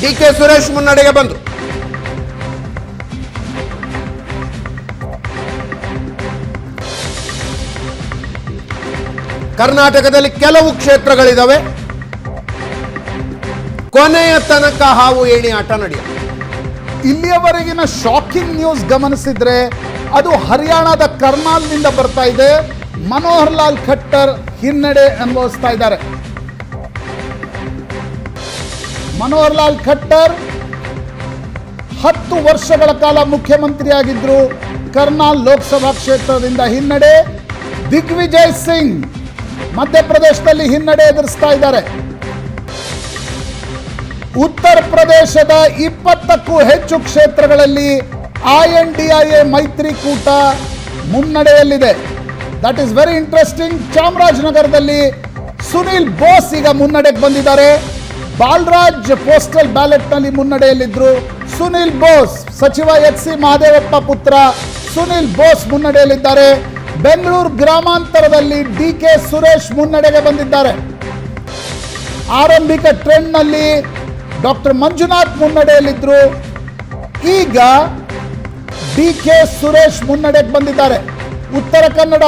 ಡಿ.ಕೆ. ಸುರೇಶ್ ಮುನ್ನಡೆಗೆ ಬಂದರು. ಕರ್ನಾಟಕದಲ್ಲಿ ಕೆಲವು ಕ್ಷೇತ್ರಗಳಿದ್ದಾವೆ, ಕೊನೆಯ ತನಕ ಹಾವು ಏಣಿ ಆಟ ನಡೆಯುತ್ತೆ. ಇಲ್ಲಿಯವರೆಗಿನ ಶಾಕಿಂಗ್ ನ್ಯೂಸ್ ಗಮನಿಸಿದ್ರೆ ಅದು ಹರಿಯಾಣದ ಕರ್ನಾಲ್ನಿಂದ ಬರ್ತಾ ಇದೆ. ಮನೋಹರ್ ಲಾಲ್ ಖಟ್ಟರ್ ಹಿನ್ನಡೆ ಅನುಭವಿಸ್ತಾ ಇದ್ದಾರೆ. ಮನೋಹರ್ ಲಾಲ್ ಖಟ್ಟರ್ 10 ವರ್ಷಗಳ ಕಾಲ ಮುಖ್ಯಮಂತ್ರಿಯಾಗಿದ್ರು. ಕರ್ನಾಲ್ ಲೋಕಸಭಾ ಕ್ಷೇತ್ರದಿಂದ ಹಿನ್ನಡೆ. ದಿಗ್ವಿಜಯ್ ಸಿಂಗ್ ಮಧ್ಯಪ್ರದೇಶದಲ್ಲಿ ಹಿನ್ನಡೆ ಎದುರಿಸ್ತಾ ಇದ್ದಾರೆ. ಉತ್ತರ ಪ್ರದೇಶದ 20ಕ್ಕೂ ಹೆಚ್ಚು ಕ್ಷೇತ್ರಗಳಲ್ಲಿ INDIA ಮೈತ್ರಿಕೂಟ ಮುನ್ನಡೆಯಲ್ಲಿದೆ. That is very interesting. ಚಾಮರಾಜನಗರದಲ್ಲಿ ಸುನಿಲ್ ಬೋಸ್ ಈಗ ಮುನ್ನಡೆಗೆ ಬಂದಿದ್ದಾರೆ. ಬಾಲರಾಜ್ ಪೋಸ್ಟಲ್ ಬ್ಯಾಲೆಟ್ ನಲ್ಲಿ ಮುನ್ನಡೆಯಲ್ಲಿದ್ರು. ಸುನಿಲ್ ಬೋಸ್, ಸಚಿವ HC ಮಹದೇವಪ್ಪ ಪುತ್ರ ಸುನಿಲ್ ಬೋಸ್ ಮುನ್ನಡೆಯಲ್ಲಿದ್ದಾರೆ. ಬೆಂಗಳೂರು ಗ್ರಾಮಾಂತರದಲ್ಲಿ ಡಿ.ಕೆ. ಸುರೇಶ್ ಮುನ್ನಡೆಗೆ ಬಂದಿದ್ದಾರೆ. ಆರಂಭಿಕ ಟ್ರೆಂಡ್ ನಲ್ಲಿ ಡಾಕ್ಟರ್ ಮಂಜುನಾಥ್ ಮುನ್ನಡೆಯಲ್ಲಿದ್ರು. ಈಗ ಡಿ.ಕೆ. ಸುರೇಶ್ ಮುನ್ನಡೆಗೆ ಬಂದಿದ್ದಾರೆ. ಉತ್ತರ ಕನ್ನಡ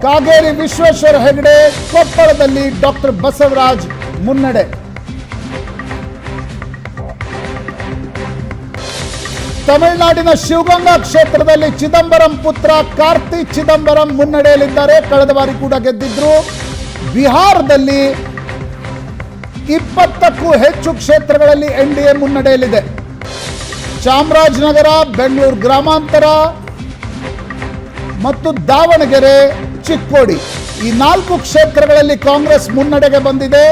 ಕಾಗೇರಿ ವಿಶ್ವೇಶ್ವರ ಹೆಗಡೆ, ಕೊಪ್ಪಳದಲ್ಲಿ ಡಾಕ್ಟರ್ ಬಸವರಾಜ್ ಮುನ್ನಡೆ. ತಮಿಳುನಾಡಿನ ಶಿವಗಂಗಾ ಕ್ಷೇತ್ರದಲ್ಲಿ ಚಿದಂಬರಂ ಪುತ್ರ ಕಾರ್ತಿ ಚಿದಂಬರಂ ಮುನ್ನಡೆಯಲ್ಲಿದ್ದಾರೆ. ಕಳೆದ ಬಾರಿ ಕೂಡ ಗೆದ್ದಿದ್ರು. ಬಿಹಾರದಲ್ಲಿ 20ಕ್ಕೂ ಹೆಚ್ಚು ಕ್ಷೇತ್ರಗಳಲ್ಲಿ NDA ಮುನ್ನಡೆಯಲ್ಲಿದೆ. ಚಾಮರಾಜನಗರ, ಬೆಂಗಳೂರು ಗ್ರಾಮಾಂತರ ಮತ್ತು ದಾವಣಗೆರೆ, ಚಿಕ್ಕೋಡಿ ಈ 4 ಕ್ಷೇತ್ರಗಳಲ್ಲಿ ಕಾಂಗ್ರೆಸ್ ಮುನ್ನಡೆಗೆ ಬಂದಿದೆ.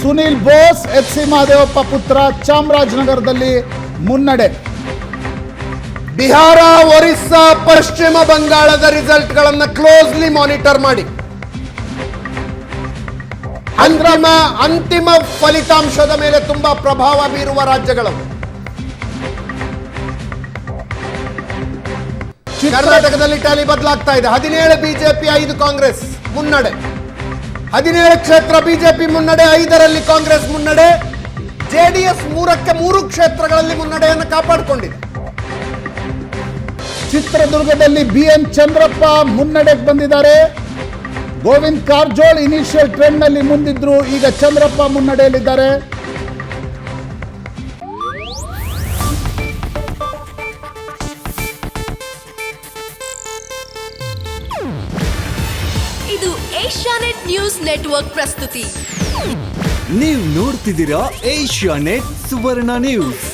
ಸುನಿಲ್ ಬೋಸ್, HC ಮಹದೇವಪ್ಪ ಪುತ್ರ ಚಾಮರಾಜನಗರದಲ್ಲಿ ಮುನ್ನಡೆ. ಬಿಹಾರ, ಒರಿಸ್ಸಾ, ಪಶ್ಚಿಮ ಬಂಗಾಳದ ರಿಸಲ್ಟ್ಗಳನ್ನು ಕ್ಲೋಸ್ಲಿ ಮಾನಿಟರ್ ಮಾಡಿ. ಅಂತಿಮ ಫಲಿತಾಂಶದ ಮೇಲೆ ತುಂಬಾ ಪ್ರಭಾವ ಬೀರುವ ರಾಜ್ಯಗಳು. ಕರ್ನಾಟಕದಲ್ಲಿ ಟ್ಯಾಲಿ ಬದಲಾಗ್ತಾ ಇದೆ. 17 ಬಿಜೆಪಿ, 5 ಕಾಂಗ್ರೆಸ್ ಮುನ್ನಡೆ. 17 ಕ್ಷೇತ್ರ ಬಿಜೆಪಿ ಮುನ್ನಡೆ, 5ರಲ್ಲಿ ಕಾಂಗ್ರೆಸ್ ಮುನ್ನಡೆ. JDS 3ಕ್ಕೆ 3 ಕ್ಷೇತ್ರಗಳಲ್ಲಿ ಮುನ್ನಡೆಯನ್ನು ಕಾಪಾಡಿಕೊಂಡಿದೆ. ಚಿತ್ರದುರ್ಗದಲ್ಲಿ BN ಚಂದ್ರಪ್ಪ ಮುನ್ನಡೆಗೆ ಬಂದಿದ್ದಾರೆ. ಗೋವಿಂದ್ ಕಾರಜೋಳ್ ಇನಿಷಿಯಲ್ ಟ್ರೆಂಡ್ ನಲ್ಲಿ ಮುಂದಿದ್ರು. ಈಗ ಚಂದ್ರಪ್ಪ ಮುನ್ನಡೆಯಲ್ಲಿದ್ದಾರೆ. ಇದು ಏಷ್ಯಾನೆಟ್ ನ್ಯೂಸ್ ನೆಟ್ವರ್ಕ್ ಪ್ರಸ್ತುತಿ. ನೀವು ನೋಡ್ತಿದ್ದೀರಾ ಏಷ್ಯಾನೆಟ್ ಸುವರ್ಣ ನ್ಯೂಸ್.